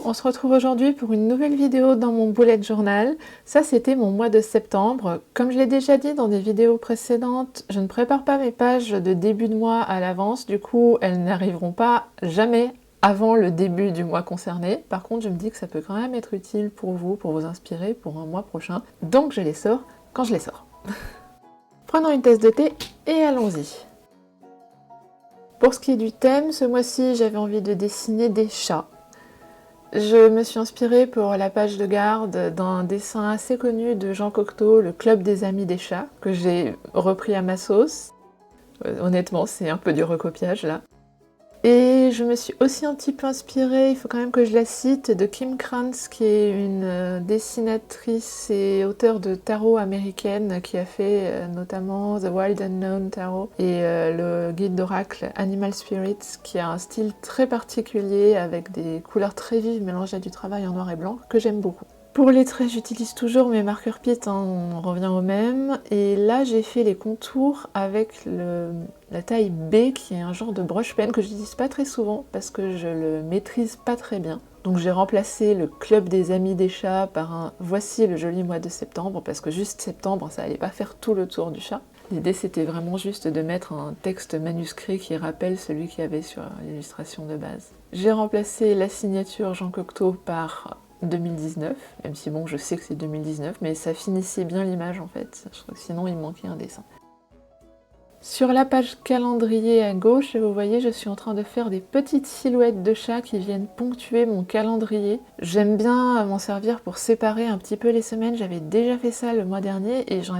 On se retrouve aujourd'hui pour une nouvelle vidéo dans mon bullet journal. Ça, c'était mon mois de septembre. Comme je l'ai déjà dit dans des vidéos précédentes, je ne prépare pas mes pages de début de mois à l'avance. Du coup, elles n'arriveront pas jamais avant le début du mois concerné. Par contre, je me dis que ça peut quand même être utile pour vous inspirer pour un mois prochain. Donc, je les sors quand je les sors. Prenons une tasse de thé et allons-y. Pour ce qui est du thème, ce mois-ci, j'avais envie de dessiner des chats. Je me suis inspirée pour la page de garde d'un dessin assez connu de Jean Cocteau, le Club des Amis des Chats, que j'ai repris à ma sauce. Honnêtement, c'est un peu du recopiage là. Et je me suis aussi un petit peu inspirée, il faut quand même que je la cite, de Kim Krantz, qui est une dessinatrice et auteure de tarot américaine, qui a fait notamment The Wild Unknown Tarot et le guide d'oracle Animal Spirits, qui a un style très particulier avec des couleurs très vives mélangées à du travail en noir et blanc, que j'aime beaucoup. Pour les traits, j'utilise toujours mes marqueurs Pitt, on revient au même. Et là, j'ai fait les contours avec la taille B, qui est un genre de brush pen que j'utilise pas très souvent parce que je le maîtrise pas très bien. Donc j'ai remplacé le Club des Amis des Chats par un Voici le joli mois de septembre, parce que juste septembre, ça allait pas faire tout le tour du chat. L'idée, c'était vraiment juste de mettre un texte manuscrit qui rappelle celui qu'il y avait sur l'illustration de base. J'ai remplacé la signature Jean Cocteau par 2019, même si bon, je sais que c'est 2019, mais ça finissait bien l'image en fait, je trouve que sinon il manquait un dessin. Sur la page calendrier à gauche, vous voyez, je suis en train de faire des petites silhouettes de chats qui viennent ponctuer mon calendrier. J'aime bien m'en servir pour séparer un petit peu les semaines, j'avais déjà fait ça le mois dernier et j'en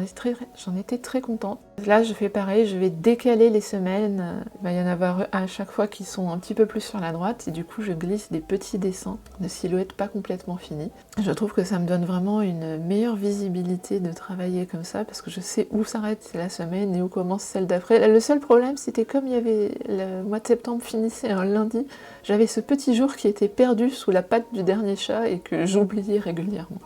étais très contente. Là, je fais pareil, je vais décaler les semaines, il va y en avoir à chaque fois qui sont un petit peu plus sur la droite et du coup je glisse des petits dessins de silhouettes pas complètement finies. Je trouve que ça me donne vraiment une meilleure visibilité de travailler comme ça parce que je sais où s'arrête la semaine et où commence celle d'après. Le seul problème, c'était comme il y avait le mois de septembre finissait un lundi, j'avais ce petit jour qui était perdu sous la patte du dernier chat et que j'oubliais régulièrement.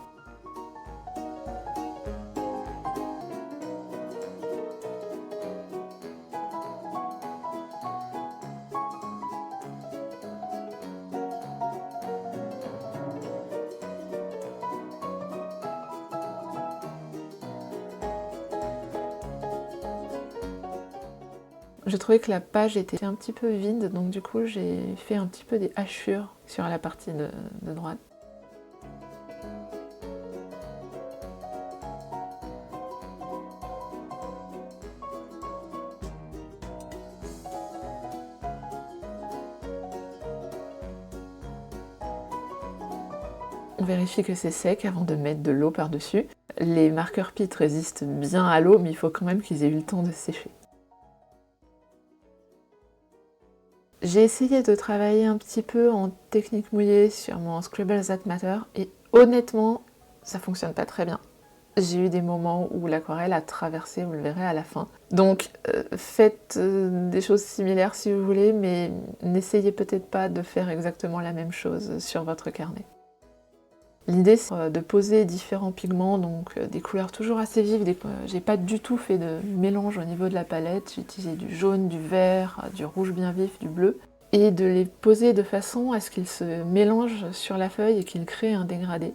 Je trouvais que la page était un petit peu vide, donc du coup j'ai fait un petit peu des hachures sur la partie de droite. On vérifie que c'est sec avant de mettre de l'eau par-dessus. Les marqueurs Pitt résistent bien à l'eau, mais il faut quand même qu'ils aient eu le temps de sécher. J'ai essayé de travailler un petit peu en technique mouillée sur mon Scribble That Matter et honnêtement, ça fonctionne pas très bien. J'ai eu des moments où l'aquarelle a traversé, vous le verrez à la fin. Donc faites des choses similaires si vous voulez, mais n'essayez peut-être pas de faire exactement la même chose sur votre carnet. L'idée c'est de poser différents pigments, donc des couleurs toujours assez vives. J'ai pas du tout fait de mélange au niveau de la palette, j'ai utilisé du jaune, du vert, du rouge bien vif, du bleu, et de les poser de façon à ce qu'ils se mélangent sur la feuille et qu'ils créent un dégradé.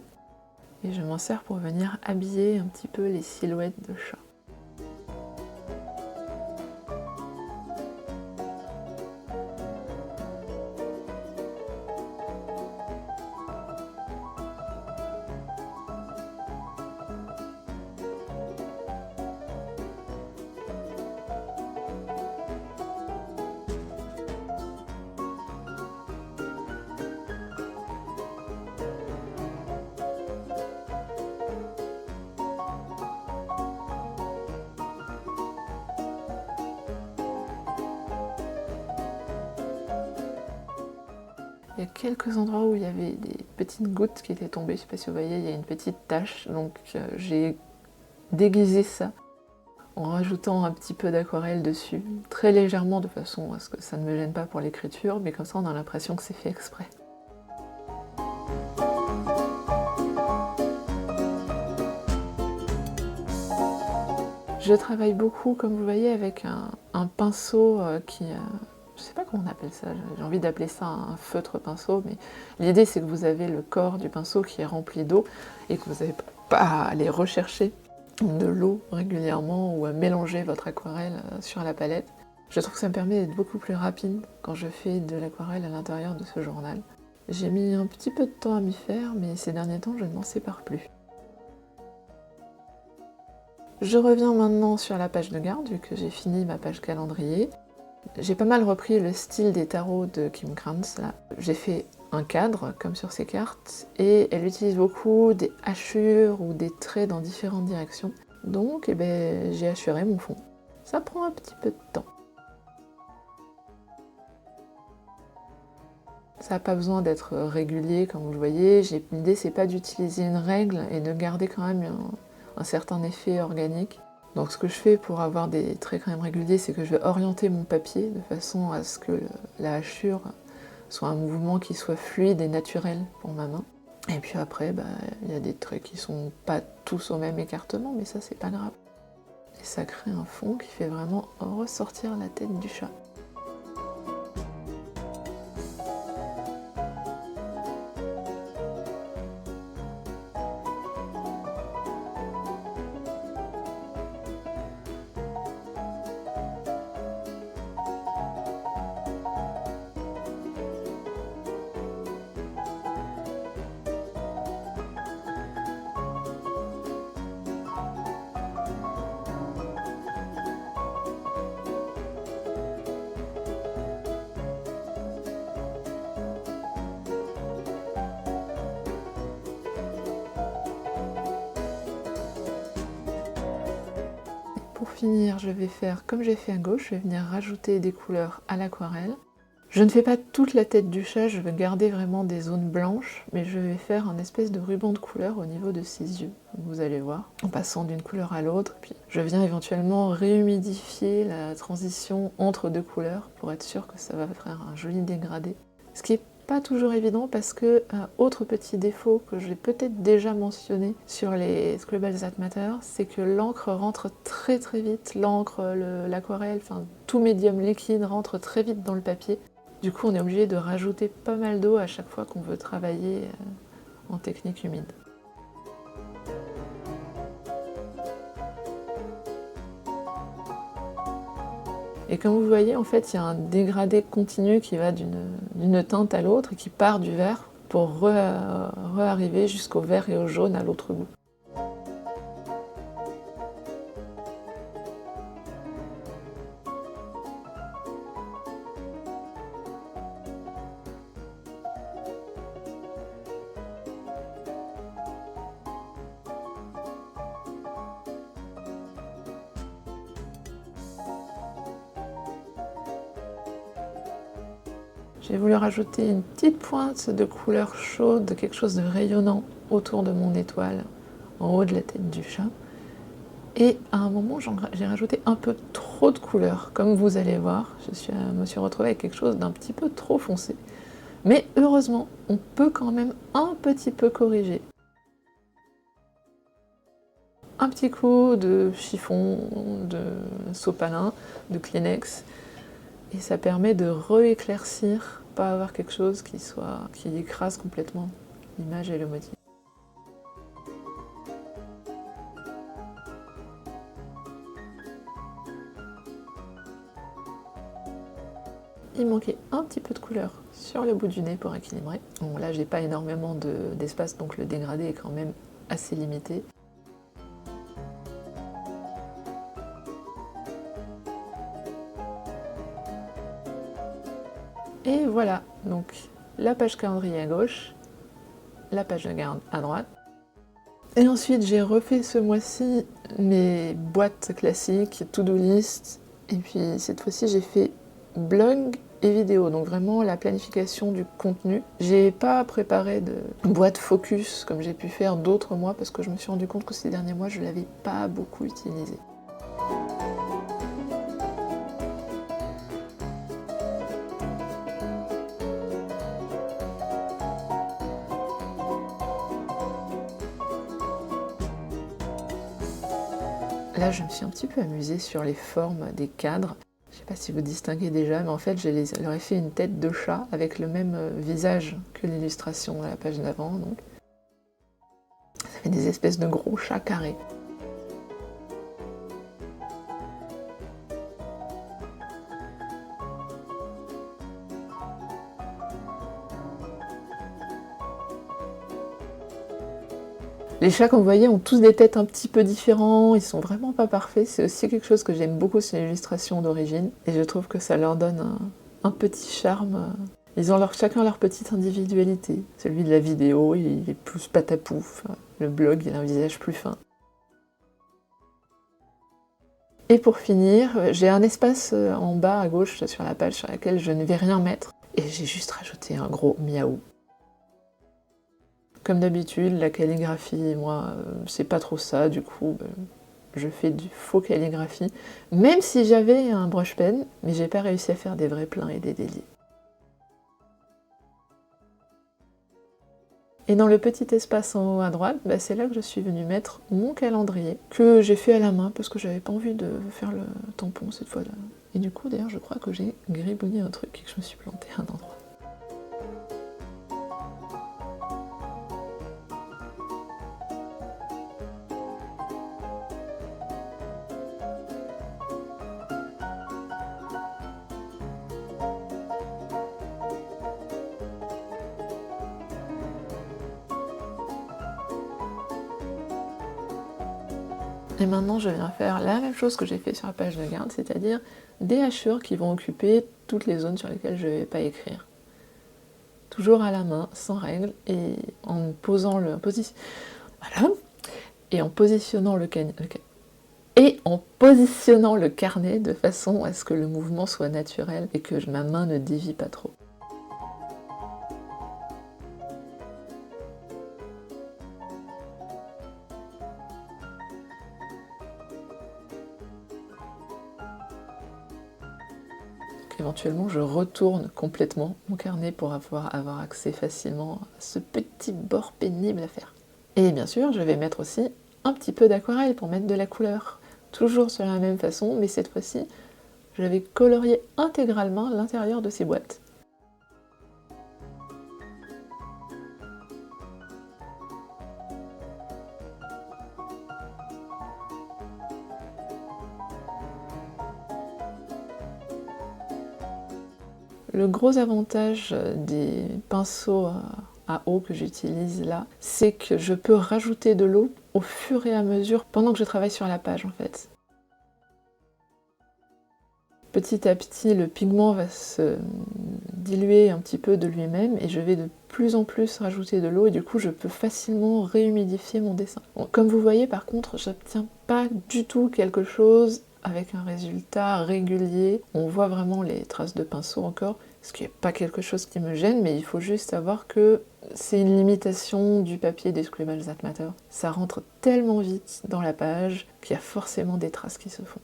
Et je m'en sers pour venir habiller un petit peu les silhouettes de chat. Il y a quelques endroits où il y avait des petites gouttes qui étaient tombées, je ne sais pas si vous voyez, il y a une petite tache, donc j'ai déguisé ça en rajoutant un petit peu d'aquarelle dessus, très légèrement de façon à ce que ça ne me gêne pas pour l'écriture, mais comme ça on a l'impression que c'est fait exprès. Je travaille beaucoup, comme vous voyez, avec un pinceau qui je sais pas comment on appelle ça, j'ai envie d'appeler ça un feutre pinceau, mais l'idée c'est que vous avez le corps du pinceau qui est rempli d'eau et que vous n'avez pas à aller rechercher de l'eau régulièrement ou à mélanger votre aquarelle sur la palette. Je trouve que ça me permet d'être beaucoup plus rapide quand je fais de l'aquarelle à l'intérieur de ce journal. J'ai mis un petit peu de temps à m'y faire, mais ces derniers temps je ne m'en sépare plus. Je reviens maintenant sur la page de garde, vu que j'ai fini ma page calendrier. J'ai pas mal repris le style des tarots de Kim Krans, là. J'ai fait un cadre, comme sur ces cartes, et elle utilise beaucoup des hachures ou des traits dans différentes directions. Donc, j'ai hachuré mon fond. Ça prend un petit peu de temps. Ça n'a pas besoin d'être régulier, comme vous le voyez. L'idée, c'est pas d'utiliser une règle et de garder quand même un certain effet organique. Donc ce que je fais pour avoir des traits quand même réguliers, c'est que je vais orienter mon papier de façon à ce que la hachure soit un mouvement qui soit fluide et naturel pour ma main. Et puis après, il y a des traits qui sont pas tous au même écartement, mais ça c'est pas grave. Et ça crée un fond qui fait vraiment ressortir la tête du chat. Pour finir, je vais faire comme j'ai fait à gauche, je vais venir rajouter des couleurs à l'aquarelle. Je ne fais pas toute la tête du chat, je vais garder vraiment des zones blanches, mais je vais faire un espèce de ruban de couleur au niveau de ses yeux, vous allez voir, en passant d'une couleur à l'autre. Puis je viens éventuellement réhumidifier la transition entre deux couleurs pour être sûr que ça va faire un joli dégradé. Ce qui est pas toujours évident parce que, autre petit défaut que j'ai peut-être déjà mentionné sur les Scribbles That Matter, c'est que l'encre rentre très très vite, l'encre, l'aquarelle, enfin tout médium liquide rentre très vite dans le papier. Du coup on est obligé de rajouter pas mal d'eau à chaque fois qu'on veut travailler en technique humide. Et comme vous voyez, en fait, il y a un dégradé continu qui va d'une teinte à l'autre et qui part du vert pour re-arriver jusqu'au vert et au jaune à l'autre bout. J'ai voulu rajouter une petite pointe de couleur chaude, quelque chose de rayonnant autour de mon étoile, en haut de la tête du chat. Et à un moment, j'ai rajouté un peu trop de couleur. Comme vous allez voir, je me suis retrouvée avec quelque chose d'un petit peu trop foncé. Mais heureusement, on peut quand même un petit peu corriger. Un petit coup de chiffon, de sopalin, de Kleenex, et ça permet de rééclaircir, pas avoir quelque chose qui écrase complètement l'image et le motif. Il manquait un petit peu de couleur sur le bout du nez pour équilibrer. Bon, là j'ai pas énormément d'espace, donc le dégradé est quand même assez limité. Et voilà, donc la page calendrier à gauche, la page de garde à droite. Et ensuite j'ai refait ce mois-ci mes boîtes classiques, to-do list, et puis cette fois-ci j'ai fait blog et vidéo, donc vraiment la planification du contenu. J'ai pas préparé de boîte focus comme j'ai pu faire d'autres mois parce que je me suis rendu compte que ces derniers mois je l'avais pas beaucoup utilisé. Là, je me suis un petit peu amusée sur les formes des cadres. sais pas si vous distinguez déjà, mais en fait, leur ai fait une tête de chat avec le même visage que l'illustration à la page d'avant. Donc, ça fait des espèces de gros chats carrés. Les chats, comme vous voyez, ont tous des têtes un petit peu différents, ils sont vraiment pas parfaits. C'est aussi quelque chose que j'aime beaucoup sur l'illustration d'origine, et je trouve que ça leur donne un petit charme. Ils ont chacun leur petite individualité. Celui de la vidéo, il est plus patapouf. Le blog, il a un visage plus fin. Et pour finir, j'ai un espace en bas à gauche sur la page sur laquelle je ne vais rien mettre. Et j'ai juste rajouté un gros miaou. Comme d'habitude, la calligraphie, moi, c'est pas trop ça, du coup, je fais du faux calligraphie. Même si j'avais un brush pen, mais j'ai pas réussi à faire des vrais pleins et des déliés. Et dans le petit espace en haut à droite, c'est là que je suis venue mettre mon calendrier, que j'ai fait à la main parce que j'avais pas envie de faire le tampon cette fois-là. Et du coup, d'ailleurs, je crois que j'ai gribouillé un truc et que je me suis plantée à un endroit. Et maintenant, je viens faire la même chose que j'ai fait sur la page de garde, c'est-à-dire des hachures qui vont occuper toutes les zones sur lesquelles je ne vais pas écrire. Toujours à la main, sans règle, et en posant le... Voilà. Et en positionnant le carnet de façon à ce que le mouvement soit naturel et que ma main ne dévie pas trop. Éventuellement, je retourne complètement mon carnet pour avoir accès facilement à ce petit bord pénible à faire. Et bien sûr, je vais mettre aussi un petit peu d'aquarelle pour mettre de la couleur. Toujours sur la même façon, mais cette fois-ci, je vais colorier intégralement l'intérieur de ces boîtes. Le gros avantage des pinceaux à eau que j'utilise là, c'est que je peux rajouter de l'eau au fur et à mesure pendant que je travaille sur la page en fait. Petit à petit, le pigment va se diluer un petit peu de lui-même et je vais de plus en plus rajouter de l'eau et du coup je peux facilement réhumidifier mon dessin. Bon, comme vous voyez par contre, j'obtiens pas du tout quelque chose avec un résultat régulier. On voit vraiment les traces de pinceau encore, ce qui n'est pas quelque chose qui me gêne, mais il faut juste savoir que c'est une limitation du papier des Scribble That Matter. Ça rentre tellement vite dans la page qu'il y a forcément des traces qui se font.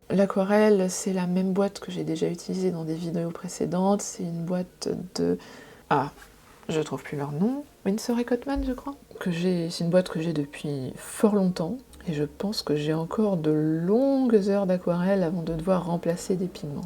L'aquarelle, c'est la même boîte que j'ai déjà utilisée dans des vidéos précédentes. C'est une boîte de... Ah, je trouve plus leur nom. Winsor & Cotman, je crois. C'est une boîte que j'ai depuis fort longtemps. Et je pense que j'ai encore de longues heures d'aquarelle avant de devoir remplacer des pigments.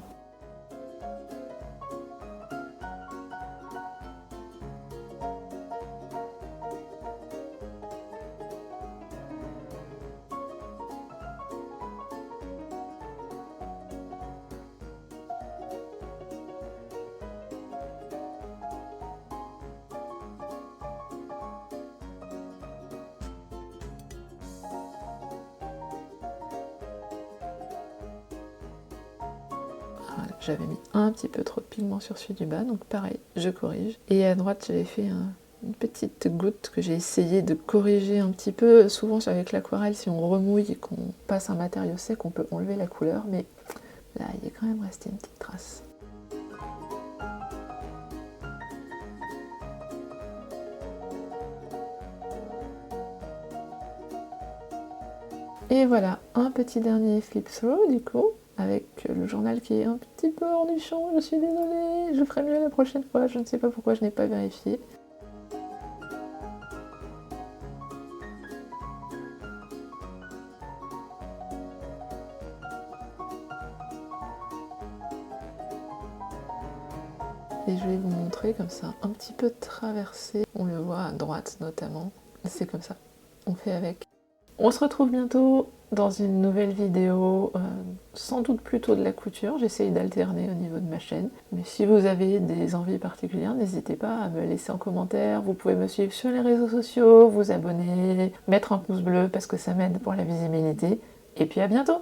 J'avais mis un petit peu trop de pigment sur celui du bas, donc pareil, je corrige. Et à droite, j'avais fait une petite goutte que j'ai essayé de corriger un petit peu. Souvent avec l'aquarelle, si on remouille et qu'on passe un matériau sec, on peut enlever la couleur, mais là, il est quand même resté une petite trace. Et voilà, un petit dernier flip through du coup, avec le journal qui est un petit peu hors du champ, je suis désolée, je ferai mieux la prochaine fois, je ne sais pas pourquoi je n'ai pas vérifié. Et je vais vous montrer comme ça, un petit peu traversé. On le voit à droite notamment. C'est comme ça, on fait avec. On se retrouve bientôt dans une nouvelle vidéo, sans doute plutôt de la couture. J'essaye d'alterner au niveau de ma chaîne. Mais si vous avez des envies particulières, n'hésitez pas à me laisser en commentaire. Vous pouvez me suivre sur les réseaux sociaux, vous abonner, mettre un pouce bleu parce que ça m'aide pour la visibilité. Et puis à bientôt!